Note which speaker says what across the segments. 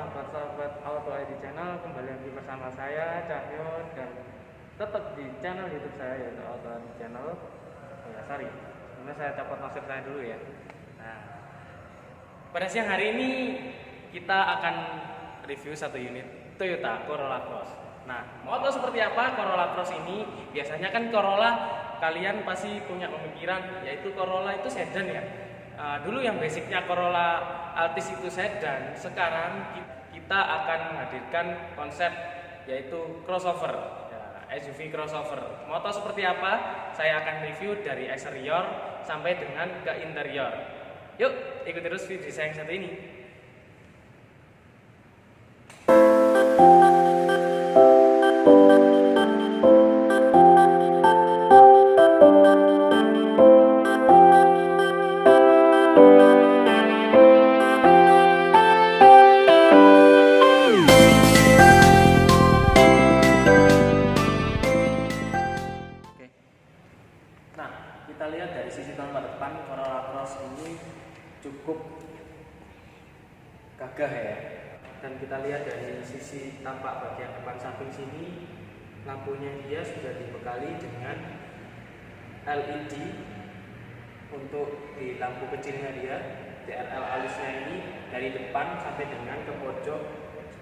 Speaker 1: sahabat-sahabat Auto ID Channel, kembali lagi bersama saya Cahyo dan tetap di channel YouTube saya yaitu Auto ID Channel. Oh ya, sorry, sebelumnya saya copot masker saya dulu ya. Nah, pada siang hari ini kita akan review satu unit Toyota Corolla Cross. Nah, mau tahu seperti apa Corolla Cross ini? Biasanya kan Corolla kalian pasti punya pemikiran yaitu Corolla itu sedan ya. Dulu yang basicnya Corolla Altis itu sedan, sekarang kita akan menghadirkan konsep yaitu crossover ya, SUV crossover. Mau tahu seperti apa? Saya akan review dari eksterior sampai dengan ke interior. Yuk ikuti terus video saya yang satu ini. Kita lihat dari sisi tampak depan, Corolla Cross ini cukup gagah ya. Dan kita lihat dari sisi tampak bagian depan samping sini, lampunya dia sudah dibekali dengan LED untuk di lampu kecilnya dia, DRL alusnya ini dari depan sampai dengan ke pojok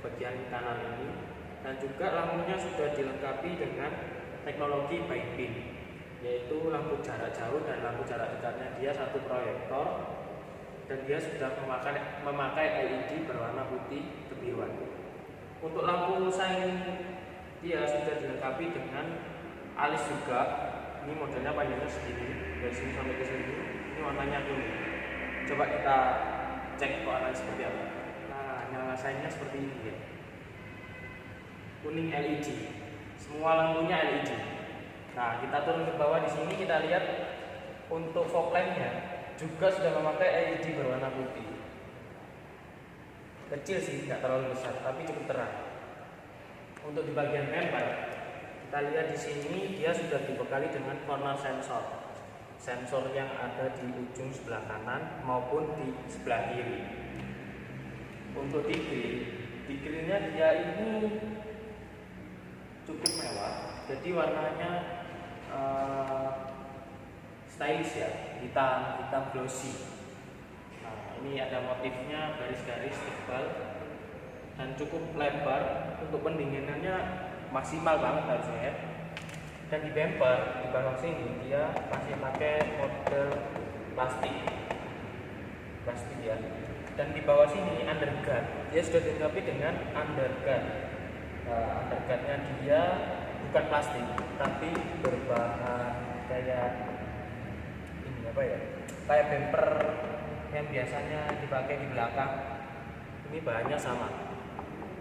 Speaker 1: bagian kanan ini. Dan juga lampunya sudah dilengkapi dengan teknologi by beam, yaitu lampu jarak jauh dan lampu jarak dekatnya dia satu proyektor, dan dia sudah memakai LED berwarna putih kebiruan. Untuk lampu saing dia sudah dilengkapi dengan alis juga. Ini modelnya panjangnya segini, dari sini sampai ke sini. Ini warnanya kuning. Coba kita cek warnanya seperti apa. Nah, nyala saingnya seperti ini ya. Kuning LED. Semua lampunya LED. Nah, kita turun ke bawah di sini, kita lihat untuk fog lamp-nya juga sudah memakai LED berwarna putih. Kecil sih, nggak terlalu besar, tapi cukup terang. Untuk di bagian bumper, kita lihat di sini dia sudah dibekali dengan corner sensor. Sensor yang ada di ujung sebelah kanan maupun di sebelah kiri. Untuk di grillnya dia ini cukup mewah. Jadi warnanya stylish ya, hitam glossy. Nah, ini ada motifnya garis-garis tebal dan cukup lebar. Untuk pendinginannya maksimal banget harusnya ya. Dan di bumper di bawah sini dia masih pakai model plastik ya. Dan di bawah sini underguard dia sudah dilengkapi dengan underguard. Underguardnya dia bukan plastik tapi berbahan kayak ini apa ya, kayak bumper yang biasanya dipakai di belakang. Ini bahannya sama,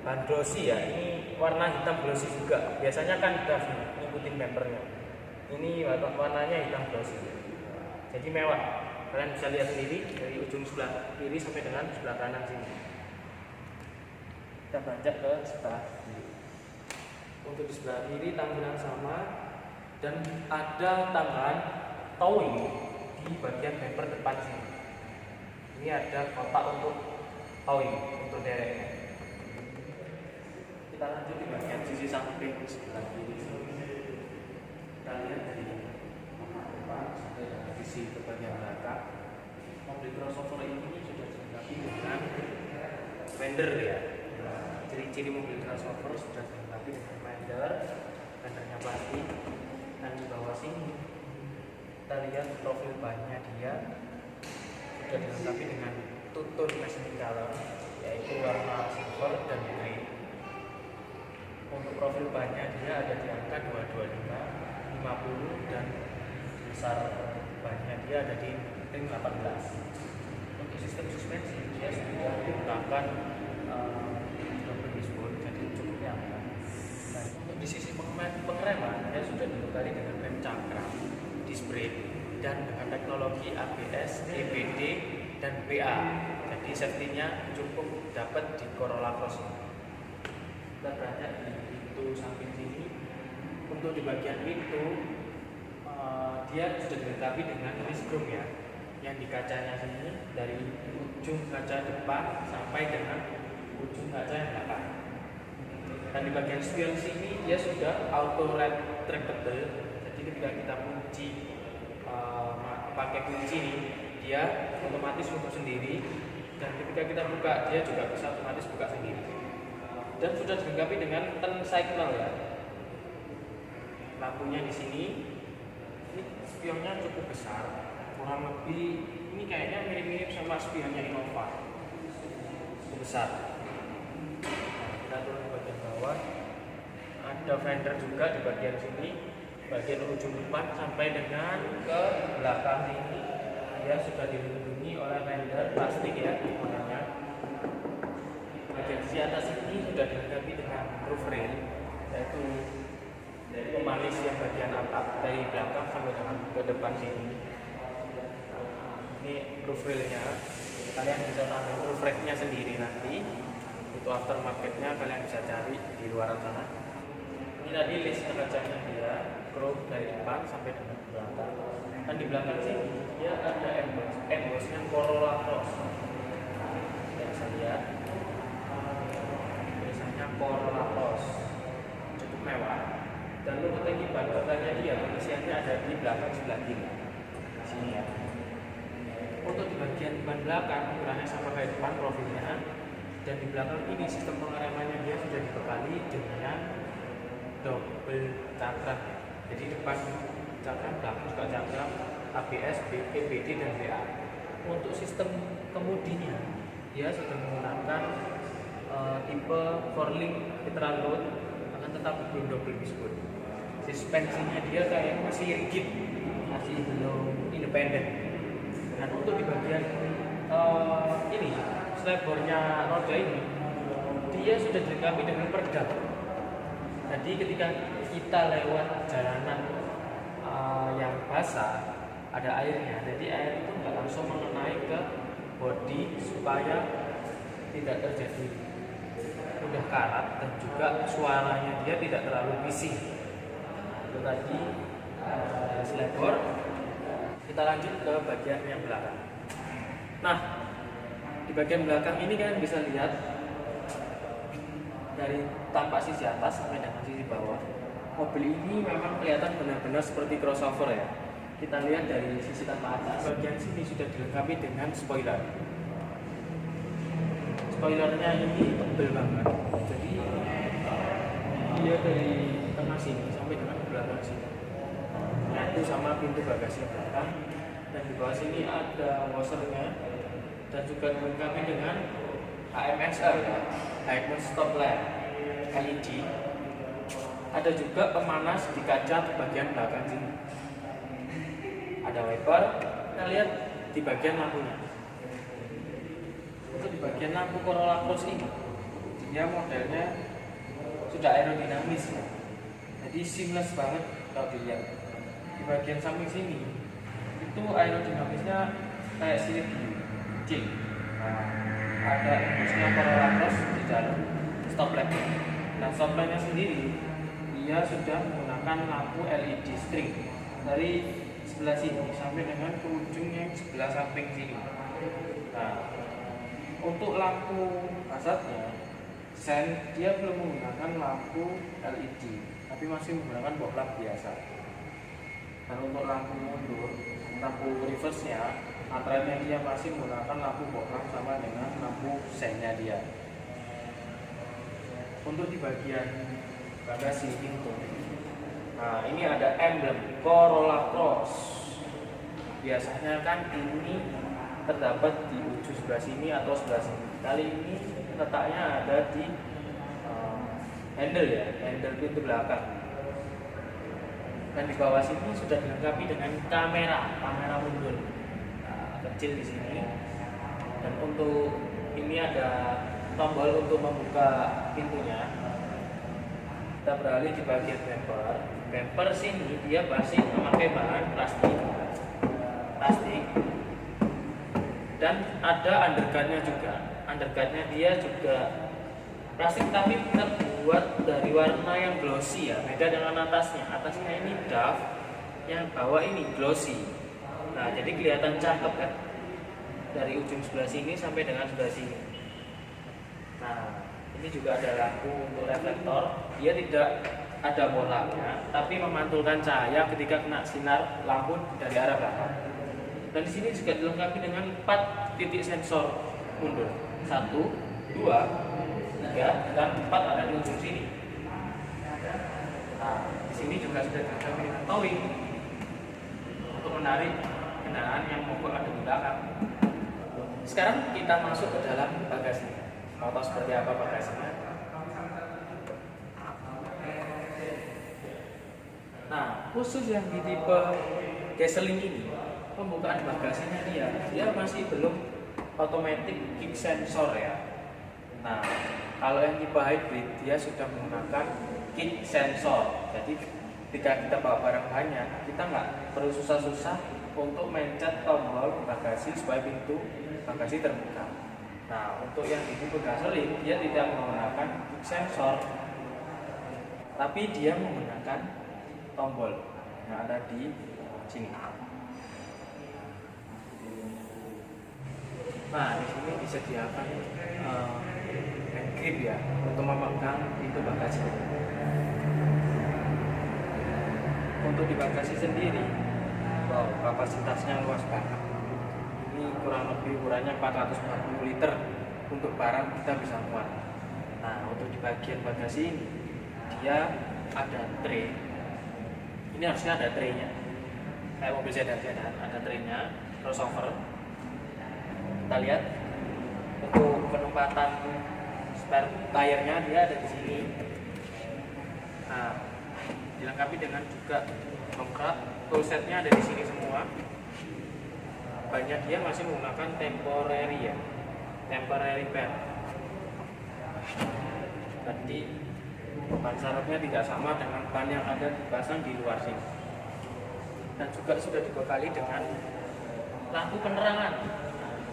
Speaker 1: bahan glossy ya. Ini warna hitam glossy juga, biasanya kan udah ngikutin bumpernya. Ini warnanya hitam glossy, jadi mewah. Kalian bisa lihat sendiri dari ujung sebelah kiri sampai dengan sebelah kanan sini. Kita beranjak ke sebelah kiri. Untuk di sebelah kiri tampilan sama, dan ada tambahan towing di bagian bumper depan sini. Ini ada kotak untuk towing untuk dereknya. Kita lanjut di bagian sisi samping sebelah kiri. Kita lihat dari depan sampai dari sisi ke bagian belakang. Mobil crossover ini sudah dilengkapi dengan fender ya. Ciri-ciri mobil crossover sudah dilengkapi dengan fendernya plastik. Dan di bawah sini kita lihat profil bannya dia sudah dilengkapi dengan two-tone metallic color, yaitu warna silver dan grey. Untuk profil bannya dia ada di angka 225, 50, dan besar bannya dia ada di ring 18. Untuk sistem suspensi dia sudah menggunakan double dishboard, jadi cukup nyaman. Dan untuk di sisi pengereman dia sudah dibekali dengan rem cakram, disc brake, dan dengan teknologi ABS, EBD, dan BA. Jadi safety-nya cukup dapat di Corolla Cross. Kita beranjak di pintu samping sini. Untuk di bagian pintu dia sudah dilengkapi dengan wrist chrome ya, yang di kacanya sini dari ujung kaca depan sampai dengan ujung kaca yang belakang. Dan di bagian spion sini dia sudah auto retractable. Jadi ketika kita kunci pakai kunci nih, dia otomatis tutup sendiri. Dan ketika kita buka, dia juga bisa otomatis buka sendiri. Dan sudah dilengkapi dengan turn signal ya. Lampunya di sini. Ini spionnya cukup besar, kurang lebih ini kayaknya mirip-mirip sama spionnya Innova. Cukup besar. Kita turun ke bagian bawah. Ada fender juga di bagian sini, bagian ujung depan sampai dengan ke belakang ini. Dia sudah dilindungi oleh fender plastik ya modelnya. Bagian sisi atas ini sudah dilengkapi dengan roof rail, yaitu pemanis yang bagian atap dari belakang sampai dengan ke depan sini. Ini roof railnya, kalian bisa tambahin roof racknya sendiri nanti. Untuk aftermarketnya kalian bisa cari di luar sana. Ini tadi list kacanya dia, chrome dari depan sampai dengan belakang. Dan di belakang sini dia ada embossnya Corolla Cross. Yang bisa lihat, biasanya Corolla Cross cukup mewah. Dan untuk lagi ban bakarnya dia pengisiannya ada di belakang sebelah kiri. Sini ya. Untuk di bagian ban belakang ukurannya sama kayak depan profilnya. Dan di belakang ini sistem pengeremannya dia sudah dibekali dengan double cakram. Jadi depan cakram, belakang juga cakram, ABS, EBD dan VA. Untuk sistem kemudinya dia sudah menggunakan tipe 4-link literal load, akan tetapi belum double wishbone. Suspensinya dia kayak masih rigid, masih belum independen. Dan untuk di bagian ini slabbornya roda ini dia sudah dilengkapi dengan peredam. Jadi ketika kita lewat jalanan yang basah ada airnya, jadi air itu nggak langsung mengenai ke bodi supaya tidak terjadi mudah karat dan juga suaranya dia tidak terlalu bising. Itu tadi slabor. Kita lanjut ke bagian yang belakang. Nah, di bagian belakang ini kalian bisa lihat dari tampak sisi atas sampai dengan sisi bawah. Mobil ini memang kelihatan benar-benar seperti crossover ya. Kita lihat dari sisi tampak atas, bagian sini sudah dilengkapi dengan spoiler. Spoilernya ini tebal banget. Jadi dia dari tengah sini sampai dengan belakang sini. Itu sama pintu bagasi belakang. Dan di bawah sini ada washernya dan juga dilengkapi dengan HMSL ya, High Stop Lamp LED. Ada juga pemanas di kaca bagian belakang sini. Ada wiper. Kita lihat di bagian lampunya. Untuk di bagian lampu Corolla Cross ini, dia modelnya sudah aerodinamis ya. Jadi seamless banget kalau dilihat. Di bagian samping sini itu aerodinamisnya kayak sirip kecil. Nah, ada embossnya Corolla Cross di dalam stop lamp. Nah, stop lampnya sendiri dia sudah menggunakan lampu LED string dari sebelah sini sampai dengan ke ujung yang sebelah samping sini. Nah, untuk lampu hazardnya sen dia belum menggunakan lampu LED, tapi masih menggunakan box lamp biasa. Dan untuk lampu mundur, lampu reverse-nya, antreanya dia masih menggunakan lampu box lamp sama dengan lampu sennya dia. Untuk di bagian bagasi pintu, nah ini ada emblem Corolla Cross. Biasanya kan ini terdapat di ujung sebelah sini atau sebelah sini. Kali ini letaknya ada di handle ya, handle pintu belakang. Dan di bawah sini sudah dilengkapi dengan kamera mundur. Nah, kecil di sini. Dan untuk ini ada tombol untuk membuka pintunya. Kita beralih di bagian bumper. Bumper sini dia masih memakai bahan plastik. Dan ada underguardnya juga. Underguardnya dia juga plastik tapi terbuat dari warna yang glossy ya, beda dengan atasnya. Atasnya ini doff, yang bawah ini glossy. Nah, jadi kelihatan cakep kan dari ujung sebelah sini sampai dengan sebelah sini. Nah, ini juga ada lampu untuk reflektor. Dia tidak ada bolanya, tapi memantulkan cahaya ketika kena sinar lampu dari arah belakang. Dan di sini juga dilengkapi dengan 4 titik sensor mundur. 1, 2, 3, dan 4 ada di ujung sini. Nah, di sini juga sudah dilengkapi dengan towing untuk menarik kendaraan yang mogok ada di belakang. Sekarang kita masuk ke dalam bagasi. Mau tahu seperti apa bagasinya? Nah, khusus yang di tipe gasoline ini, pembukaan bagasinya dia masih belum automatic kick sensor ya. Nah, kalau yang tipe hybrid dia sudah menggunakan kick sensor. Jadi ketika kita bawa barang banyak, kita nggak perlu susah-susah untuk mencet tombol bagasi supaya pintu bagasi terbuka. Nah, untuk yang di tipe gasoline dia tidak menggunakan kick sensor, tapi dia menggunakan tombol yang ada di sini. Nah, di sini disediakan hand grip ya untuk memegang pintu bagasi. Untuk di bagasi sendiri, wow, kapasitasnya luas banget. Ini kurang lebih ukurannya 440 liter untuk barang kita bisa muat. Nah, untuk di bagian bagasi ini dia ada tray. Ini harusnya ada traynya, kayak mobil sedan-sedan ada traynya, crossover. Kita lihat untuk penempatan spare tire-nya dia ada di sini. Nah, dilengkapi dengan juga domkrak, tool set-nya ada di sini semua. Banyak dia masih menggunakan temporary band. Berarti ban serepnya tidak sama dengan ban yang ada dipasang di luar sini. Dan juga sudah dibekali dengan lampu penerangan.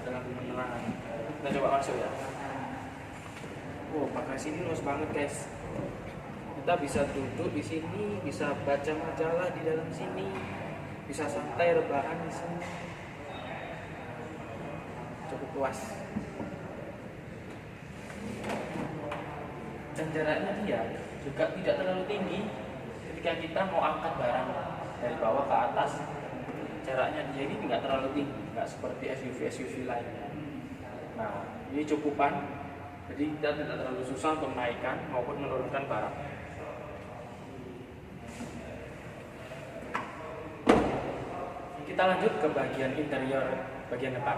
Speaker 1: Kita coba masuk ya. Wow, bagasi ini luas banget guys. Kita bisa duduk di sini, bisa baca majalah di dalam sini, bisa santai rebahan di sini. Cukup luas. Dan jaraknya dia juga tidak terlalu tinggi ketika kita mau angkat barang dari bawah ke atas. Jaraknya dia ini tidak terlalu tinggi, nggak seperti SUV lainnya. Nah, ini cukupan, jadi kita tidak terlalu susah untuk menaikkan maupun menurunkan barang. Kita lanjut ke bagian interior, bagian depan.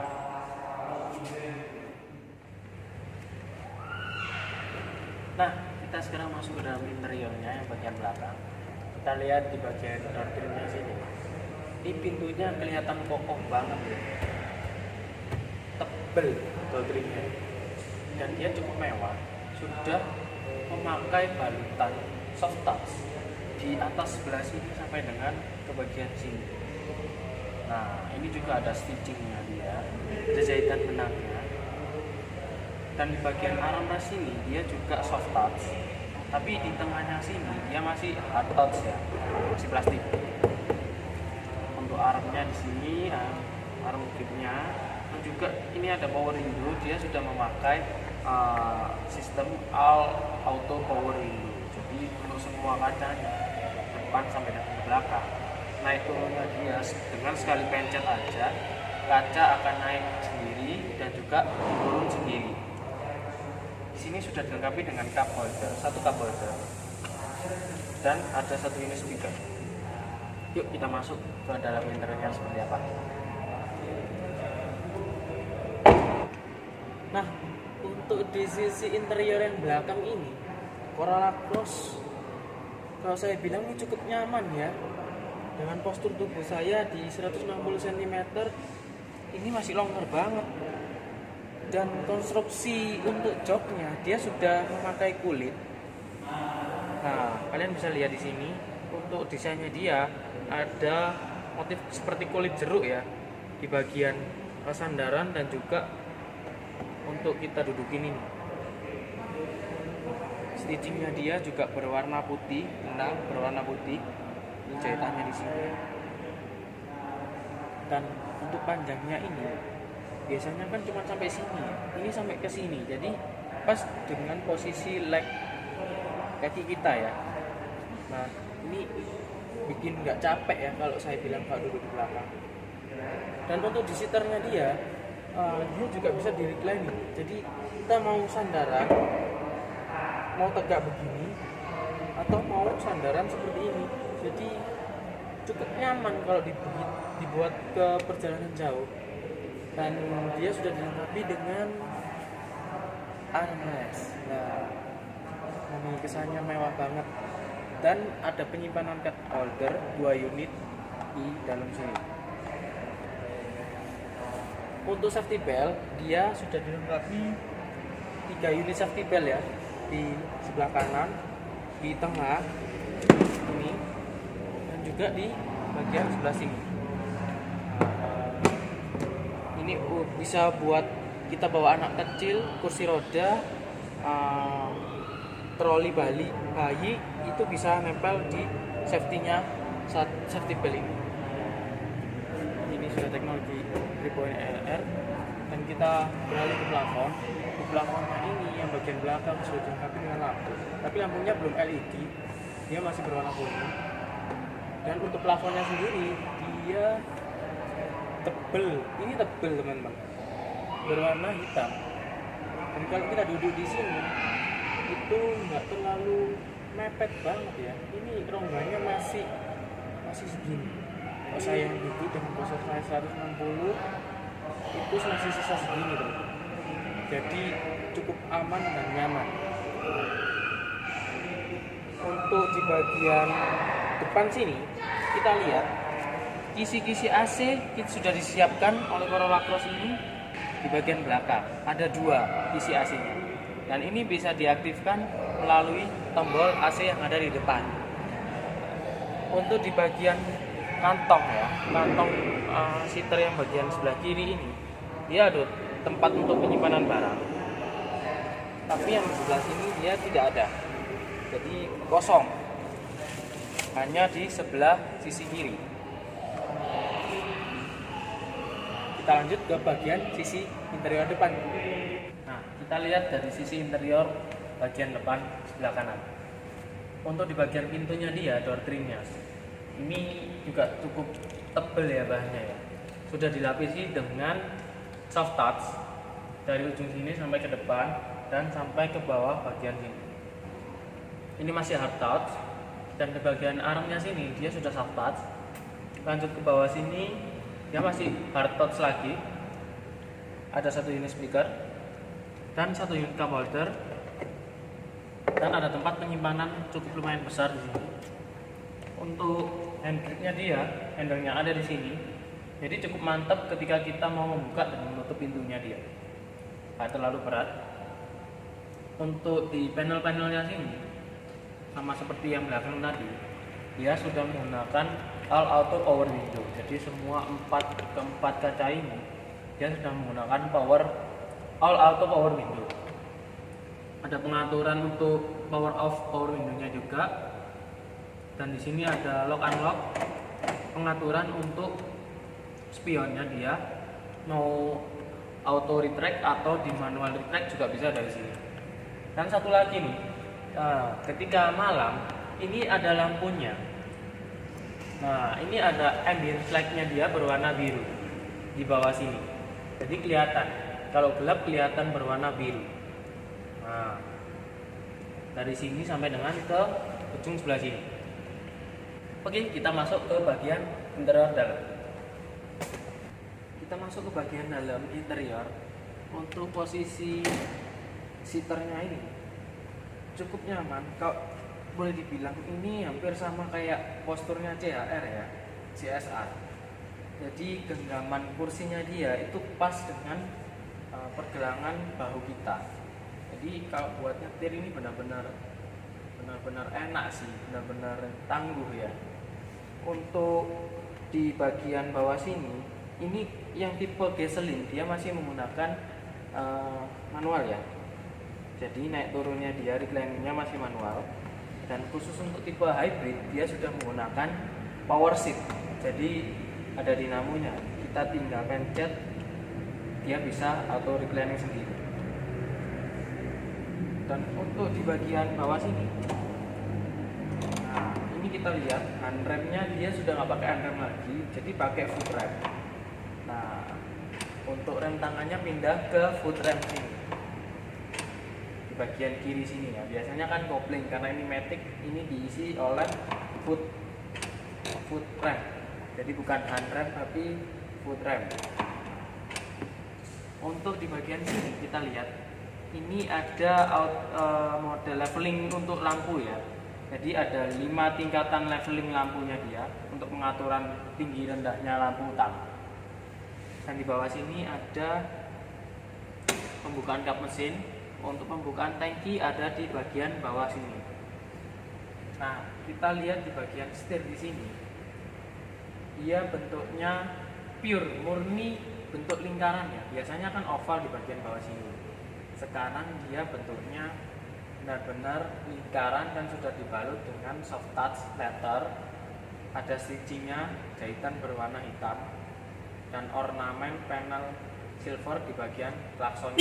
Speaker 1: Nah, kita sekarang masuk ke dalam interiornya yang bagian belakang. Kita lihat di bagian door-trimnya sini. Ini pintunya kelihatan kokoh banget ya. Tebel door-trimnya. Dan dia cukup mewah. Sudah memakai balutan soft touch di atas sebelah sini sampai dengan ke bagian sini. Nah, ini juga ada stitchingnya dia, ada jahitan benangnya. Dan di bagian armrest sini dia juga soft touch, tapi di tengahnya sini dia masih hard touch ya, masih plastik. Untuk armnya di sini, arm gripnya, dan juga ini ada power window. Dia sudah memakai sistem all auto power window. Jadi untuk semua kacanya depan sampai dengan belakang, naik turunnya dia dengan sekali pencet aja kaca akan naik sendiri dan juga turun sendiri. Di sini sudah dilengkapi dengan cup holder, satu cup holder, dan ada satu unit speaker. Yuk kita masuk ke dalam interiornya seperti apa. Nah, untuk di sisi interior yang belakang ini, Corolla Cross, kalau saya bilang ini cukup nyaman ya. Dengan postur tubuh saya di 160 cm, ini masih longgar banget. Dan konstruksi untuk joknya dia sudah memakai kulit. Nah, kalian bisa lihat di sini untuk desainnya dia ada motif seperti kulit jeruk ya di bagian sandaran dan juga untuk kita dudukin ini. Stitchingnya dia juga berwarna putih, benang berwarna putih. Ini jahitannya di sini. Dan untuk panjangnya ini biasanya kan cuma sampai sini, ini sampai ke sini. Jadi
Speaker 2: pas dengan posisi leg kaki kita ya. Nah ini bikin nggak capek ya kalau saya bilang kalau duduk di belakang. Dan untuk di seaternya dia juga bisa di reclining. Jadi kita mau sandaran, mau tegak begini, atau mau sandaran seperti ini. Jadi cukup nyaman kalau dibuat ke perjalanan jauh. Dan dia sudah dilengkapi dengan armrest. Nah, ini kesannya mewah banget. Dan ada penyimpanan cup holder 2 unit di dalam sini. Untuk safety belt, dia sudah dilengkapi 3 unit safety belt ya, di sebelah kanan, di tengah ini, dan juga di bagian sebelah sini. Ini bisa buat kita bawa anak kecil, kursi roda, troli bayi itu bisa nempel di safety-nya safety belt ini. Ini sudah teknologi 3.0R. Dan kita beralih ke plafon. Di plafonnya ini yang bagian belakang sudah dilengkapi dengan lampu, tapi lampunya belum LED, dia masih berwarna kuning. Dan untuk plafonnya sendiri dia tebel, ini tebel teman-teman, berwarna hitam. Dan kalau kita duduk di sini itu nggak terlalu mepet banget ya. Ini rongganya masih segini. Kalau saya yang duduk dengan posisi saya 160 itu masih sisa segini tuh. Jadi cukup aman dan nyaman. Untuk di bagian depan sini kita lihat kisi-kisi AC kita sudah disiapkan oleh Corolla Cross ini di bagian belakang. Ada 2 kisi AC-nya. Dan ini bisa diaktifkan melalui tombol AC yang ada di depan. Untuk di bagian kantong ya, kantong seater yang bagian sebelah kiri ini, dia ada tempat untuk penyimpanan barang. Tapi yang sebelah sini dia tidak ada, jadi kosong. Hanya di sebelah sisi kiri. Kita lanjut ke bagian sisi interior depan. Nah, kita lihat dari sisi interior bagian depan sebelah kanan. Untuk di bagian pintunya dia, door trimnya, ini juga cukup tebal ya bahannya ya. Sudah dilapisi dengan soft touch dari ujung sini sampai ke depan dan sampai ke bawah bagian sini. Ini masih hard touch, dan di bagian armnya sini dia sudah soft touch. Lanjut ke bawah sini dia masih hard touch lagi. Ada 1 unit speaker dan 1 unit cup holder, dan ada tempat penyimpanan cukup lumayan besar di sini. Untuk handbrake-nya dia, handle-nya ada di sini. Jadi cukup mantap ketika kita mau membuka dan menutup pintunya dia. Tidak terlalu berat. Untuk di panel-panelnya sini, sama seperti yang belakang tadi, dia sudah menggunakan all auto power window. Jadi semua keempat kaca ini dia sudah menggunakan all auto power window. Ada pengaturan untuk power off power window-nya juga. Dan di sini ada lock unlock, pengaturan untuk spionnya dia, mau auto retract atau di manual retract juga bisa dari sini. Dan satu lagi nih, ketika malam ini ada lampunya. Nah, ini ada ambient light-nya dia berwarna biru di bawah sini. Jadi kelihatan, kalau gelap kelihatan berwarna biru. Nah, dari sini sampai dengan ke ujung sebelah sini. Oke, kita masuk ke bagian interior dalam. Kita masuk ke bagian dalam interior. Untuk posisi seaternya ini cukup nyaman. Kalau boleh dibilang ini hampir sama kayak posturnya CHR ya, CSR. Jadi genggaman kursinya dia itu pas dengan pergelangan bahu kita. Jadi kalau buat nyetir ini benar-benar enak sih, benar-benar tangguh ya. Untuk di bagian bawah sini, ini yang tipe gasoline dia masih menggunakan manual ya. Jadi naik turunnya dia, reclining-nya masih manual. Dan khusus untuk tipe hybrid dia sudah menggunakan power seat. Jadi ada dinamonya, kita tinggal pencet dia bisa auto reclining sendiri. Dan untuk di bagian bawah sini, nah ini kita lihat handremnya dia sudah nggak pakai handrem lagi, jadi pakai foot rem. Nah untuk rem tangannya pindah ke foot rem sini, di bagian kiri sini ya. Biasanya kan kopling, karena ini matic, ini diisi oleh foot rem, jadi bukan handrem tapi foot rem. Untuk di bagian sini kita lihat ini ada mode leveling untuk lampu ya. Jadi ada 5 tingkatan leveling lampunya dia untuk pengaturan tinggi rendahnya lampu utama. Dan di bawah sini ada pembukaan kap mesin. Untuk pembukaan tangki ada di bagian bawah sini. Nah, kita lihat di bagian setir di sini. Dia bentuknya pure, murni bentuk lingkarannya. Biasanya kan oval di bagian bawah sini. Sekarang dia bentuknya benar-benar lingkaran dan sudah dibalut dengan soft touch leather. Ada stitchingnya, jahitan berwarna hitam, dan ornamen panel silver di bagian klaksonnya.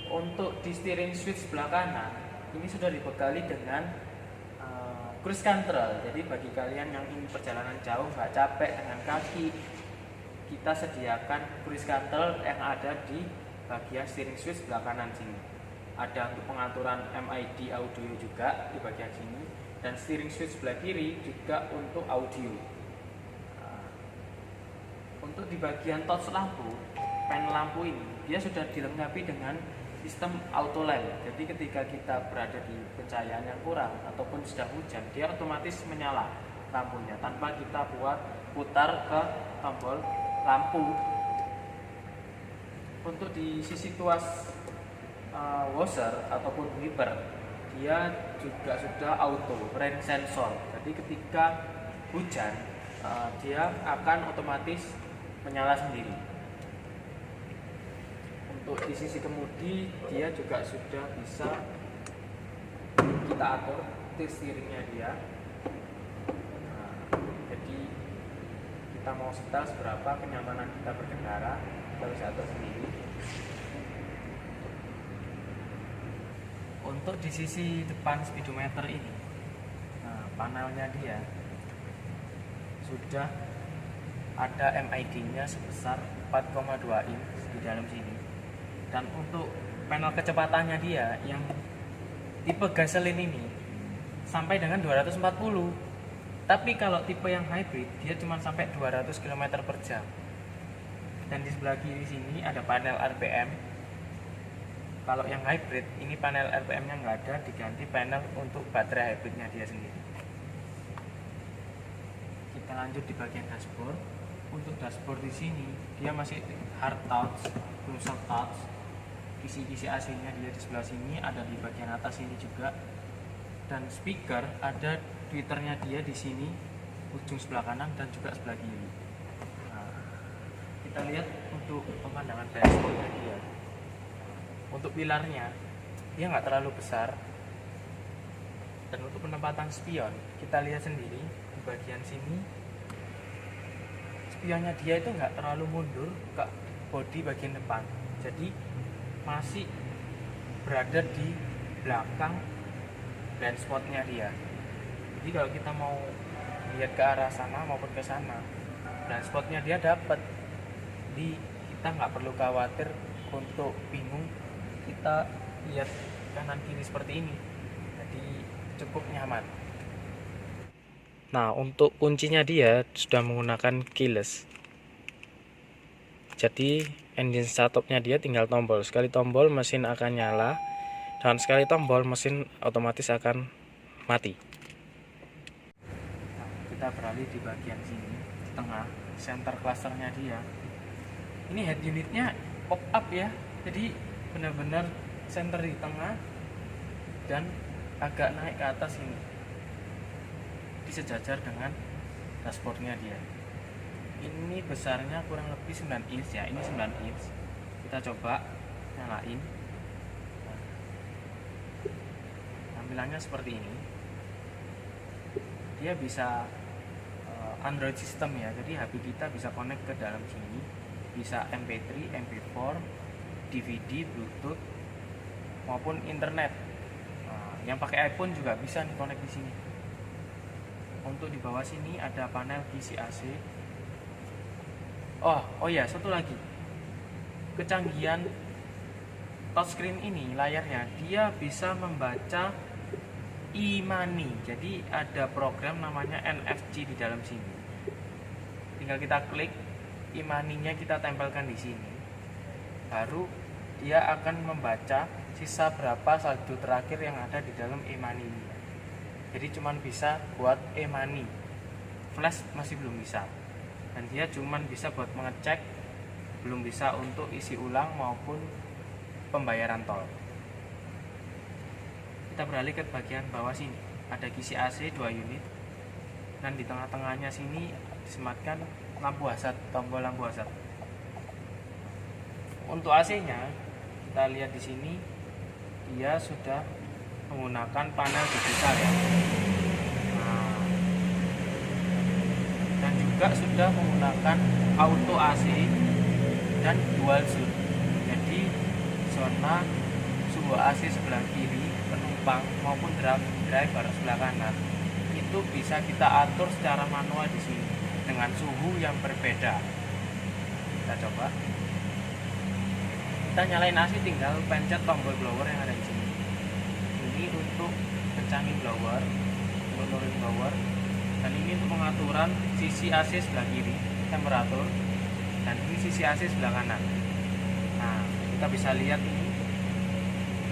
Speaker 2: Untuk di steering switch sebelah kanan ini sudah dibekali dengan cruise control. Jadi bagi kalian yang ingin perjalanan jauh nggak capek dengan kaki, kita sediakan cruise control yang ada di bagian steering switch sebelah kanan sini. Ada untuk pengaturan MID audio juga di bagian sini, dan steering switch sebelah kiri juga untuk audio. Untuk di bagian touch lampu, panel lampu ini dia sudah dilengkapi dengan sistem auto lamp. Jadi ketika kita berada di pencahayaan yang kurang ataupun sedang hujan, dia otomatis menyala lampunya tanpa kita buat putar ke tombol lampu. Untuk di sisi tuas washer ataupun wiper, dia juga sudah auto rain sensor. Jadi ketika hujan dia akan otomatis menyala sendiri. Untuk di sisi kemudi dia juga sudah bisa kita atur tilt steeringnya dia. Nah, jadi kita mau setel seberapa kenyamanan kita berkendara, kita bisa atur sendiri. Untuk di sisi depan speedometer ini, nah, panelnya dia sudah ada MID-nya sebesar 4,2 inch di dalam sini. Dan untuk panel kecepatannya dia yang tipe gasoline ini sampai dengan 240. Tapi kalau tipe yang hybrid dia cuma sampai 200 km per jam. Dan di sebelah kiri sini ada panel RPM. Kalau yang hybrid ini panel RPM-nya nggak ada, diganti panel untuk baterai hybridnya dia sendiri. Kita lanjut di bagian dashboard. Untuk dashboard di sini dia masih hard touch, belum soft touch. Kisi-kisi AC-nya dia di sebelah sini, ada di bagian atas ini juga. Dan speaker ada tweeternya dia di sini, ujung sebelah kanan dan juga sebelah kiri. Nah, kita lihat untuk pemandangan dashboardnya dia. Untuk pilarnya dia nggak terlalu besar. Dan untuk penempatan spion kita lihat sendiri di bagian sini. Spionnya dia itu nggak terlalu mundur ke bodi bagian depan, jadi masih berada di belakang blind spotnya dia. Jadi kalau kita mau lihat ke arah sana maupun ke sana, blind spotnya dia dapat. Jadi kita nggak perlu khawatir untuk bingung kita lihat kanan kiri seperti ini. Jadi cukup nyaman. Nah, untuk kuncinya dia sudah menggunakan keyless. Jadi engine startupnya dia tinggal tombol. Sekali tombol mesin akan nyala, dan sekali tombol mesin otomatis akan mati. Nah, kita beralih di bagian sini, di tengah, center clusternya dia. Ini head unitnya pop up ya, jadi benar-benar center di tengah dan agak naik ke atas ini. Sejajar dengan dashboardnya dia. Ini besarnya kurang lebih 9 inch ya, ini 9 inch. Kita coba nyalain. Tampilannya seperti ini. Dia bisa Android system ya, jadi HP kita bisa connect ke dalam sini, bisa MP3, MP4, DVD, Bluetooth, maupun internet. Nah, yang pakai iPhone juga bisa nih connect di sini. Untuk di bawah sini ada panel PC AC. Oh ya, satu lagi. Kecanggihan touchscreen ini, layarnya dia bisa membaca e-money. Jadi ada program namanya NFC di dalam sini. Tinggal kita klik e-money-nya, kita tempelkan di sini. Baru dia akan membaca sisa berapa saldo terakhir yang ada di dalam e-money ini. Jadi cuman bisa buat e-money. Flash masih belum bisa. Dan dia cuman bisa buat mengecek, belum bisa untuk isi ulang maupun pembayaran tol. Kita beralih ke bagian bawah sini. Ada kisi AC 2 unit. Dan di tengah-tengahnya sini disematkan lampu hazard, tombol lampu hazard. Untuk AC-nya kita lihat di sini dia sudah menggunakan panel digital ya. Nah, dan juga sudah menggunakan auto AC dan dual zone. Jadi zona suhu AC sebelah kiri penumpang maupun driver sebelah kanan itu bisa kita atur secara manual di sini dengan suhu yang berbeda. Kita coba. Kita nyalain AC, tinggal pencet tombol blower yang ada di sini. Ini untuk kencangin blower, untuk nurunin blower, dan ini untuk pengaturan sisi AC sebelah kiri temperatur, dan ini sisi AC sebelah kanan. Nah, kita bisa lihat ini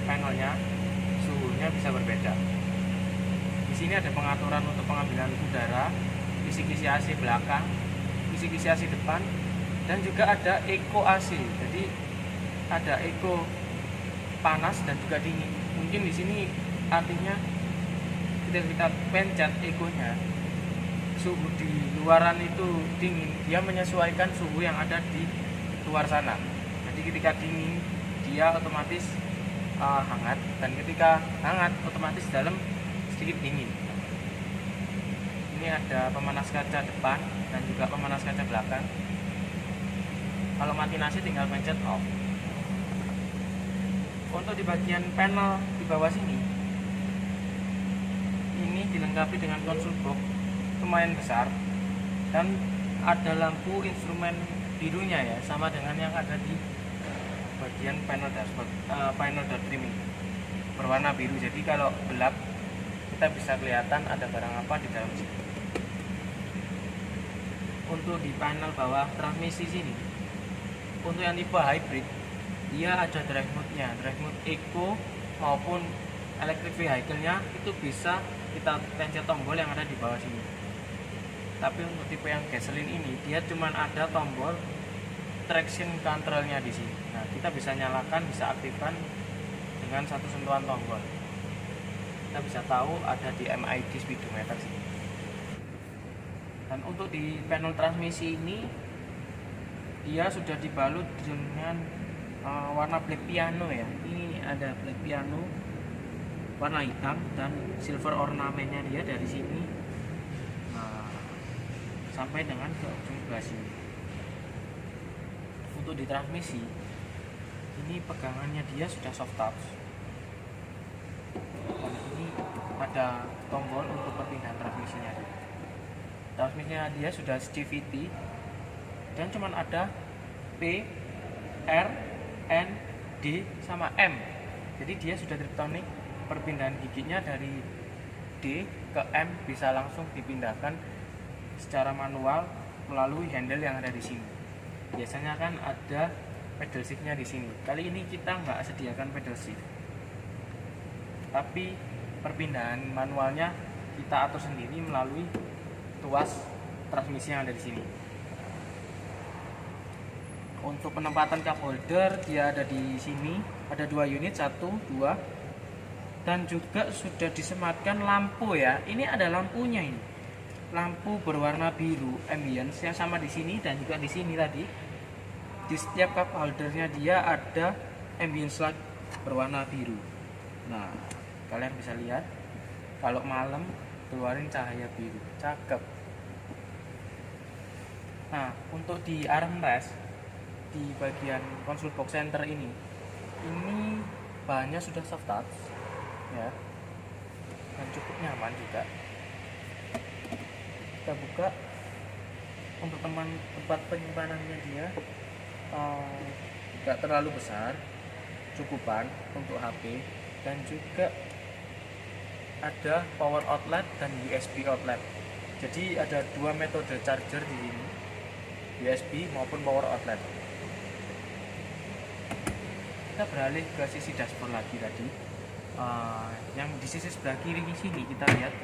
Speaker 2: panelnya, suhunya bisa berbeda. Di sini ada pengaturan untuk pengambilan udara, kisi-kisi AC belakang, kisi-kisi AC depan, dan juga ada eco AC. Jadi ada eco panas dan juga dingin. Mungkin di sini artinya ketika kita pencet econya, suhu di luaran itu dingin, dia menyesuaikan suhu yang ada di luar sana. Jadi ketika dingin dia otomatis hangat, dan ketika hangat otomatis dalam sedikit dingin. Ini ada pemanas kaca depan dan juga pemanas kaca belakang. Kalau mati nasi tinggal pencet off. Untuk di bagian panel di bawah sini, ini dilengkapi dengan konsol box lumayan besar, dan ada lampu instrumen birunya ya, sama dengan yang ada di bagian panel dashboard, panel door trim ini berwarna biru. Jadi kalau gelap kita bisa kelihatan ada barang apa di dalam sini. Untuk di panel bawah transmisi sini, untuk yang tipe hybrid, dia ada drive mode-nya, drive mode eco maupun electric vehicle-nya itu bisa kita pencet tombol yang ada di bawah sini. Tapi untuk tipe yang gasoline ini, dia cuma ada tombol traction control-nya di sini. Nah, kita bisa nyalakan, bisa aktifkan dengan satu sentuhan tombol. Kita bisa tahu ada di MID speedometer sini. Dan untuk di panel transmisi ini, dia sudah dibalut dengan warna black piano ya. Ini ada black piano warna hitam dan silver ornamennya dia dari sini sampai dengan ke ujung sebelah sini. Untuk di transmisi ini pegangannya dia sudah soft touch, dan ini ada tombol untuk perpindahan transmisinya. Transmisinya dia sudah CVT dan cuman ada P, R, N, D, sama M. Jadi dia sudah triptonik. Perpindahan giginya dari D ke M bisa langsung dipindahkan secara manual melalui handle yang ada di sini. Biasanya kan ada pedal shift-nya di sini. Kali ini kita nggak sediakan pedal shift, tapi perpindahan manualnya kita atur sendiri melalui tuas transmisi yang ada di sini. Untuk penempatan cup holder dia ada di sini, ada 2 unit, 1, 2, dan juga sudah disematkan lampu ya. Ini ada lampunya ini, lampu berwarna biru ambience yang sama di sini dan juga di sini tadi. Di setiap cup holdernya dia ada ambience light berwarna biru. Nah, kalian bisa lihat kalau malam keluarin cahaya biru, cakep. Nah, untuk di armrest di bagian console box center ini bahannya sudah soft touch ya, dan cukup nyaman juga. Kita buka. Untuk tempat penyimpanannya dia tidak terlalu besar, cukupan untuk HP, dan juga ada power outlet dan USB outlet. Jadi ada dua metode charger di sini, USB maupun power outlet. Kita beralih ke sisi dashboard lagi tadi. Yang di sisi sebelah kiri di sini kita lihat,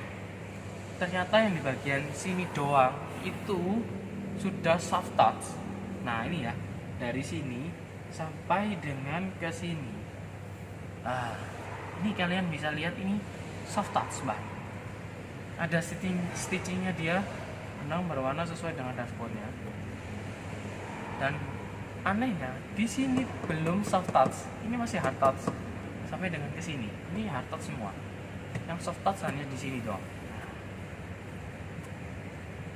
Speaker 2: ternyata yang di bagian sini doang itu sudah soft touch. Nah ini ya, dari sini sampai dengan ke sini. Ini kalian bisa lihat ini soft touch banget. Ada stitchingnya dia, benang berwarna sesuai dengan dashboardnya. Dan anehnya di sini belum soft touch, ini masih hard touch sampai dengan ke sini. Ini hard touch semua. Yang soft touch hanya di sini doang.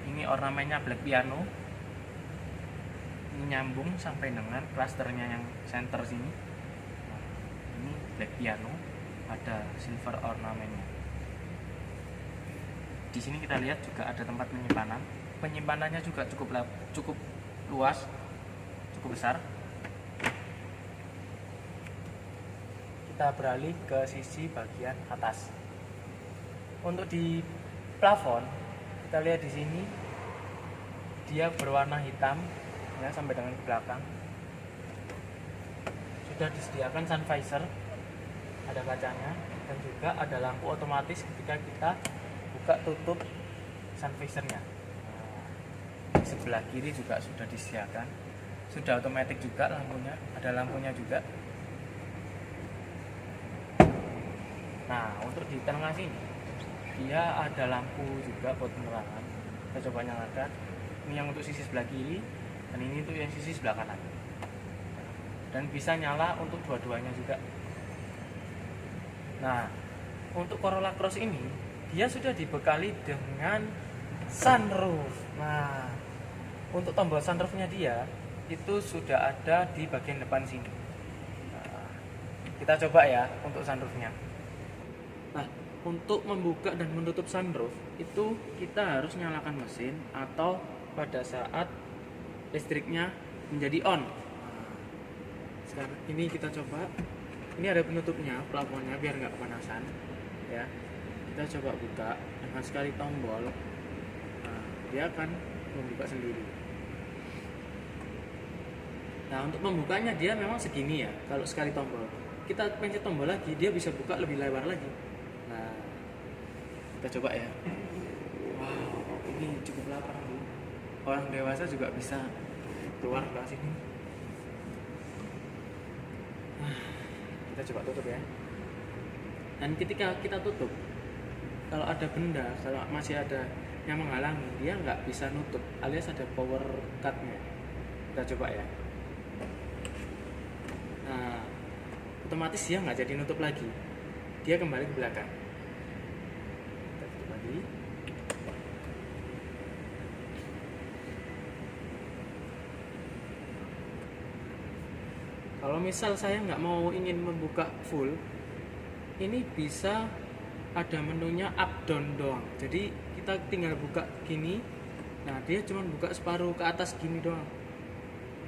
Speaker 2: Ini ornamennya black piano, ini nyambung sampai dengan klasternya yang center sini. Ini black piano, ada silver ornamennya. Di sini kita lihat juga ada tempat penyimpanan. Penyimpanannya juga cukup luas, cukup besar. Kita beralih ke sisi bagian atas. Untuk di plafon, kita lihat di sini dia berwarna hitam ya sampai dengan ke belakang. Sudah disediakan sun visor, ada kacanya, dan juga ada lampu otomatis ketika kita buka tutup sun visornya. Di sebelah kiri juga sudah disediakan, sudah otomatis juga lampunya, ada lampunya juga. Nah untuk di tengah sini dia ada lampu juga buat penerangan. Kita coba nyalakan. Ini yang untuk sisi sebelah kiri, dan ini untuk yang sisi sebelah kanan. Dan bisa nyala untuk dua-duanya juga. Nah, untuk Corolla Cross ini dia sudah dibekali dengan sunroof. Nah, untuk tombol sunroofnya dia itu sudah ada di bagian depan sini. Nah, kita coba ya untuk sunroofnya. Nah, untuk membuka dan menutup sunroof itu kita harus nyalakan mesin atau pada saat listriknya menjadi on. Sekarang ini kita coba. Ini ada penutupnya, plafonnya biar nggak kepanasan ya. Kita coba buka dengan sekali tombol. Nah, dia akan membuka sendiri. Nah, untuk membukanya dia memang segini ya. Kalau sekali tombol, kita pencet tombol lagi, dia bisa buka lebih lebar lagi. Nah, kita coba ya. Wow, ini cukup lapar Bu. Orang dewasa juga bisa keluar ke sini. Kita coba tutup ya. Dan ketika kita tutup, kalau ada benda, kalau masih ada yang menghalangi, dia nggak bisa nutup, alias ada power cut-nya. Kita coba ya. Nah, otomatis dia nggak jadi nutup lagi, dia kembali ke belakang. Kita tutup lagi. Kalau misal saya nggak mau ingin membuka full, ini bisa ada menunya up down doang. Jadi kita tinggal buka gini, nah dia cuma buka separuh ke atas gini doang.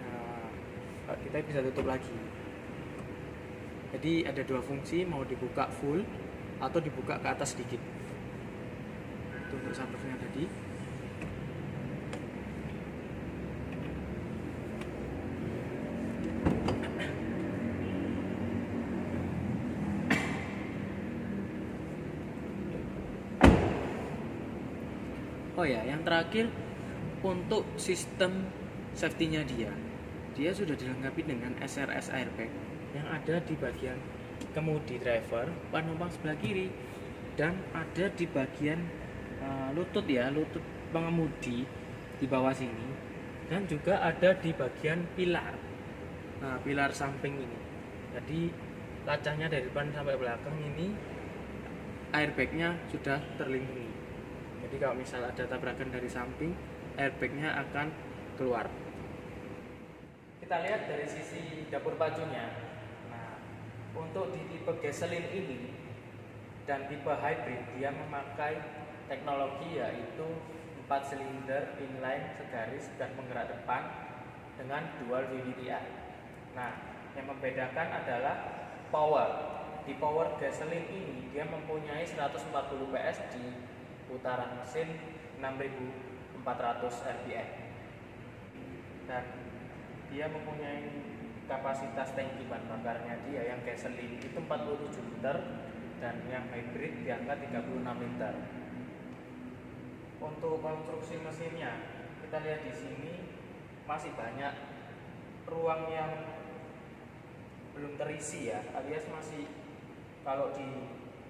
Speaker 2: Nah, kita bisa tutup lagi. Jadi ada dua fungsi, mau dibuka full atau dibuka ke atas sedikit. Itu untuk sunroofnya tadi. Oh ya, yang terakhir untuk sistem safety-nya dia sudah dilengkapi dengan SRS airbag yang ada di bagian kemudi driver, penumpang sebelah kiri, dan ada di bagian lutut ya, lutut pengemudi di bawah sini, dan juga ada di bagian pilar. Nah, pilar samping ini. Jadi kacanya dari depan sampai belakang ini airbag-nya sudah terlindungi. Jadi kalau misal ada tabrakan dari samping, airbag-nya akan keluar. Kita lihat dari sisi dapur pacunya. Nah, Untuk di tipe gasoline ini dan tipe hybrid, dia memakai teknologi yaitu 4 silinder inline segaris dan penggerak depan dengan dual VVT-i. Nah, yang membedakan adalah power. Di power gasoline ini dia mempunyai 140 PS di putaran mesin 6400 rpm. Dan dia mempunyai kapasitas tangki bahan bakarnya dia yang gasoline itu 47 liter dan yang hybrid di angka 36 liter. Untuk konstruksi mesinnya, kita lihat di sini masih banyak ruang yang belum terisi ya, alias masih kalau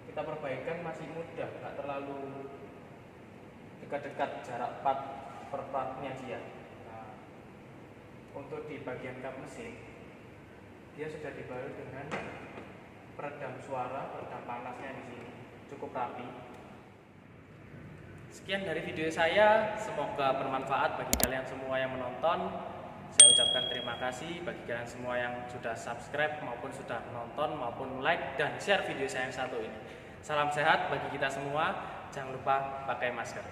Speaker 2: kita perbaikan masih mudah, nggak terlalu dekat-dekat jarak part per partnya dia. Nah, untuk di bagian kap mesin, dia sudah dibalut dengan peredam suara, peredam panasnya di sini cukup rapi. Sekian dari video saya, semoga bermanfaat bagi kalian semua yang menonton. Saya ucapkan terima kasih bagi kalian semua yang sudah subscribe maupun sudah menonton maupun like dan share video saya yang satu ini. Salam sehat bagi kita semua, jangan lupa pakai masker.